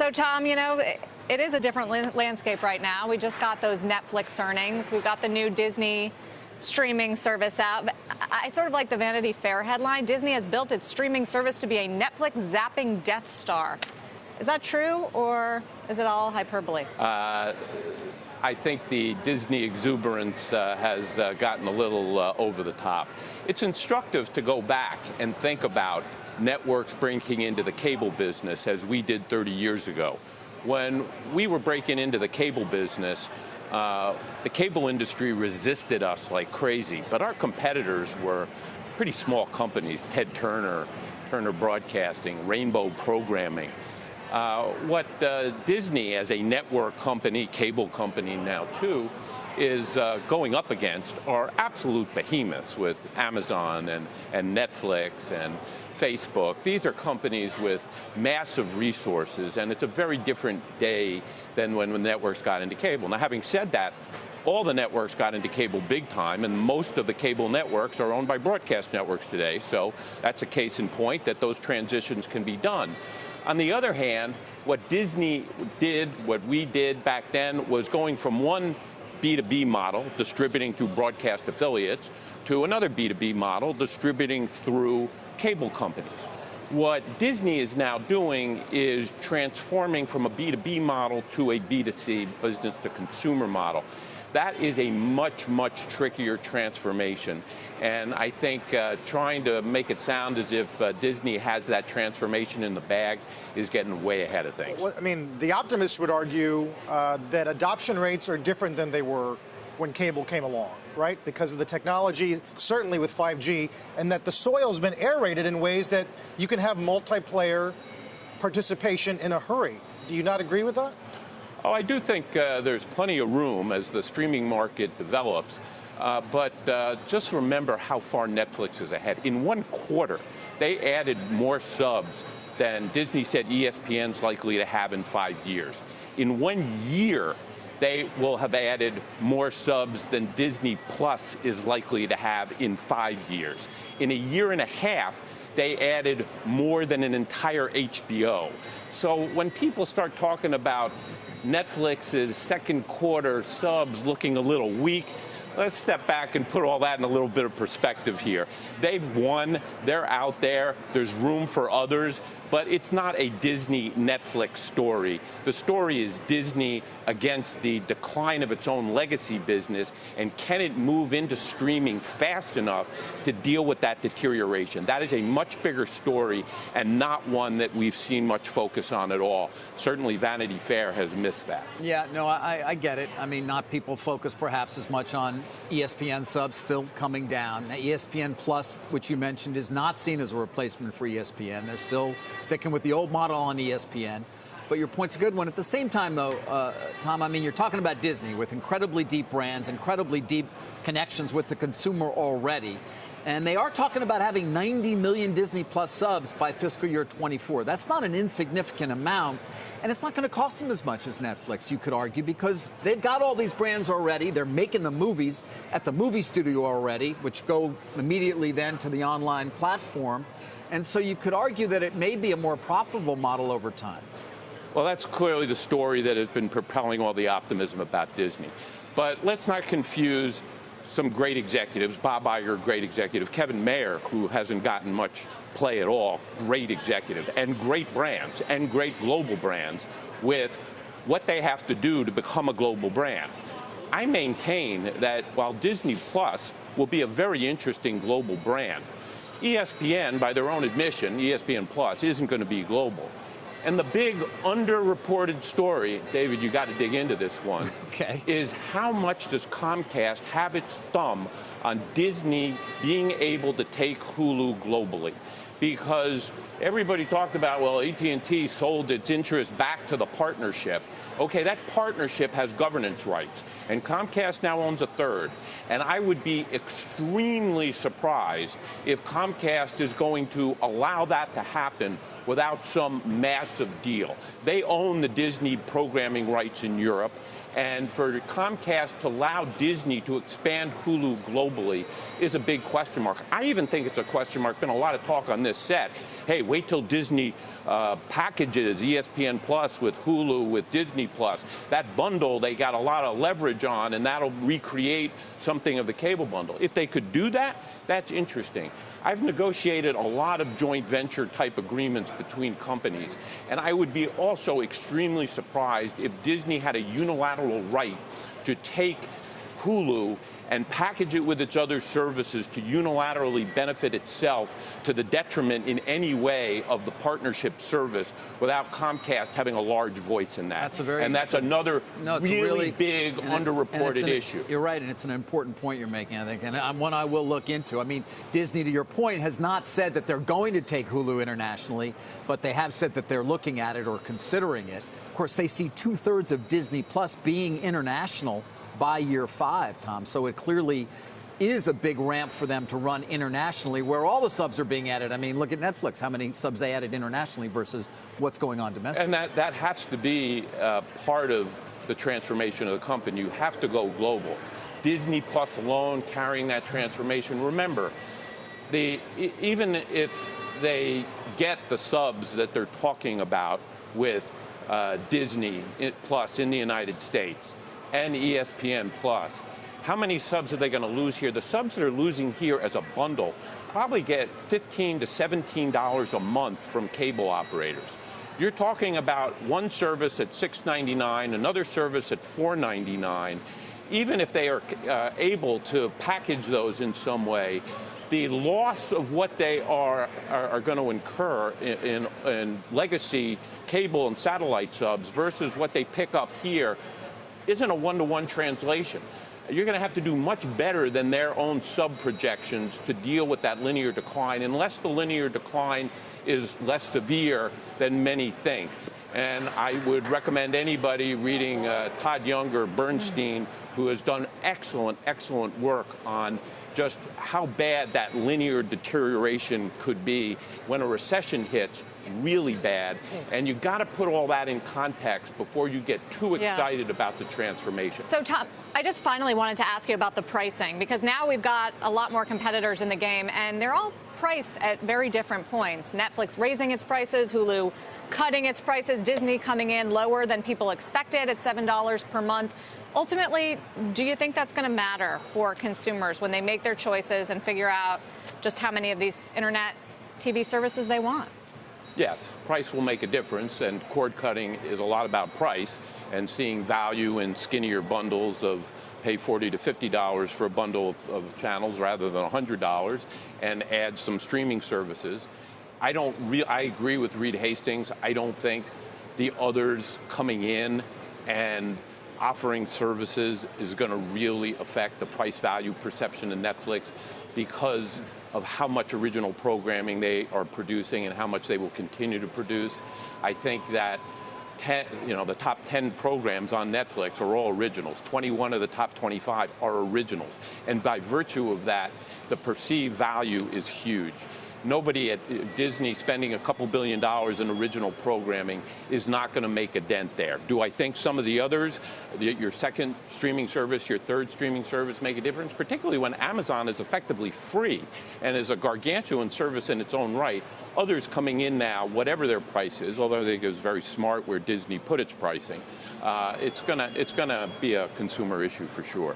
So, Tom, you know, it is a different landscape right now. We just got those Netflix earnings. We've got the new Disney streaming service out. It's sort of like the Vanity Fair headline. Disney has built its streaming service to be a Netflix zapping Death Star. Is that true, or is it all hyperbole? I think the Disney exuberance has gotten a little over the top. It's instructive to go back and think about networks breaking into the cable business as we did 30 years ago. When we were breaking into the cable business, the cable industry resisted us like crazy, but our competitors were pretty small companies: Ted Turner, Turner Broadcasting, Rainbow Programming. What Disney, as a network company, cable company now too, is going up against are absolute behemoths with Amazon and Netflix and Facebook. These are companies with massive resources, and it's a very different day than when the networks got into cable. Now, having said that, all the networks got into cable big time, and most of the cable networks are owned by broadcast networks today. So that's a case in point that those transitions can be done. On the other hand, what Disney did, what we did back then, was going from one B2B model, distributing through broadcast affiliates, to another B2B model, distributing through cable companies. What Disney is now doing is transforming from a B2B model to a B2C, business-to-consumer model. That is a much, much trickier transformation. And I think trying to make it sound as if Disney has that transformation in the bag is getting way ahead of things. Well, I mean, the optimists would argue that adoption rates are different than they were when cable came along, right? Because of the technology, certainly with 5G, and that the soil's been aerated in ways that you can have multiplayer participation in a hurry. Do you not agree with that? Oh, I do think there's plenty of room as the streaming market develops, but just remember how far Netflix is ahead. In 1 quarter, they added more subs than Disney said ESPN's likely to have in 5 years. In 1 year, they will have added more subs than Disney Plus is likely to have in 5 years. In a year and a half, they added more than an entire HBO. So when people start talking about Netflix's second quarter subs looking a little weak, let's step back and put all that in a little bit of perspective here. They've won, they're out there, there's room for others, but it's not a Disney Netflix story. The story is Disney against the decline of its own legacy business, and can it move into streaming fast enough to deal with that deterioration? That is a much bigger story and not one that we've seen much focus on at all. Certainly Vanity Fair has missed that. Yeah, no, I get it. I mean, not people focus perhaps as much on ESPN subs still coming down. Now, ESPN Plus, which you mentioned, is not seen as a replacement for ESPN. They're still sticking with the old model on ESPN. But your point's a good one. At the same time, though, Tom, I mean, you're talking about Disney with incredibly deep brands, incredibly deep connections with the consumer already. And they are talking about having 90 million Disney Plus subs by fiscal year 24. That's not an insignificant amount. And it's not going to cost them as much as Netflix, you could argue, because they've got all these brands already. They're making the movies at the movie studio already, which go immediately then to the online platform. And so you could argue that it may be a more profitable model over time. Well, that's clearly the story that has been propelling all the optimism about Disney. But let's not confuse some great executives, Bob Iger, great executive, Kevin Mayer, who hasn't gotten much play at all, great executive, and great brands, and great global brands, with what they have to do to become a global brand. I maintain that while Disney Plus will be a very interesting global brand, ESPN, by their own admission, ESPN Plus, isn't going to be global. And the big underreported story, David, you got to dig into this one, okay, is how much does Comcast have its thumb on Disney being able to take Hulu globally? Because everybody talked about, well, AT&T sold its interest back to the partnership. Okay, that partnership has governance rights, and Comcast now owns a third. And I would be extremely surprised if Comcast is going to allow that to happen without some massive deal. They own the Disney programming rights in Europe, And for Comcast to allow Disney to expand Hulu globally is a big question mark. I even think it's a question mark. Been a lot of talk on this set. Hey, wait till Disney packages ESPN Plus with Hulu, with Disney Plus. That bundle they got a lot of leverage on, and that'll recreate something of the cable bundle. If they could do that, that's interesting. I've negotiated a lot of joint venture type agreements between companies, and I would be also extremely surprised if Disney had a unilateral right to take Hulu and package it with its other services to unilaterally benefit itself to the detriment in any way of the partnership service without Comcast having a large voice in that. That's another really big underreported issue. You're right, and it's an important point you're making, I think, and one I will look into. I mean, Disney, to your point, has not said that they're going to take Hulu internationally, but they have said that they're looking at it or considering it. Of course, they see 2/3 of Disney Plus being international by year 5, Tom. So it clearly is a big ramp for them to run internationally where all the subs are being added. I mean, look at Netflix, how many subs they added internationally versus what's going on domestically. And that has to be part of the transformation of the company. You have to go global. Disney Plus alone carrying that transformation. Remember, even if they get the subs that they're talking about with Disney Plus in the United States, and ESPN Plus, how many subs are they going to lose here? The subs that are losing here as a bundle probably get $15 to $17 a month from cable operators. You're talking about one service at $6.99, another service at $4.99. Even if they are able to package those in some way, the loss of what they are going to incur in legacy cable and satellite subs versus what they pick up here isn't a one-to-one translation. You're going to have to do much better than their own sub projections to deal with that linear decline, unless the linear decline is less severe than many think. And I would recommend anybody reading Todd Younger, Bernstein, who has done excellent, excellent work on just how bad that linear deterioration could be when a recession hits really bad. And you've got to put all that in context before you get too excited about the transformation. So, Tom, I just finally wanted to ask you about the pricing, because now we've got a lot more competitors in the game, and they're all priced at very different points. Netflix raising its prices, Hulu cutting its prices, Disney coming in lower than people expected at $7 per month. Ultimately, do you think that's going to matter for consumers when they make their choices and figure out just how many of these internet TV services they want? Yes, price will make a difference, and cord cutting is a lot about price and seeing value in skinnier bundles of pay $40 to $50 for a bundle of channels rather than $100 and add some streaming services. I agree with Reed Hastings. I don't think the others coming in and offering services is going to really affect the price value perception of Netflix because of how much original programming they are producing and how much they will continue to produce. I think that the top 10 programs on Netflix are all originals. 21 of the top 25 are originals. And by virtue of that, the perceived value is huge. Nobody at Disney spending a couple $2 billion in original programming is not going to make a dent there. Do I think some of the others, your second streaming service, your third streaming service, make a difference? Particularly when Amazon is effectively free and is a gargantuan service in its own right. Others coming in now, whatever their price is, although I think it was very smart where Disney put its pricing, it's gonna be a consumer issue for sure.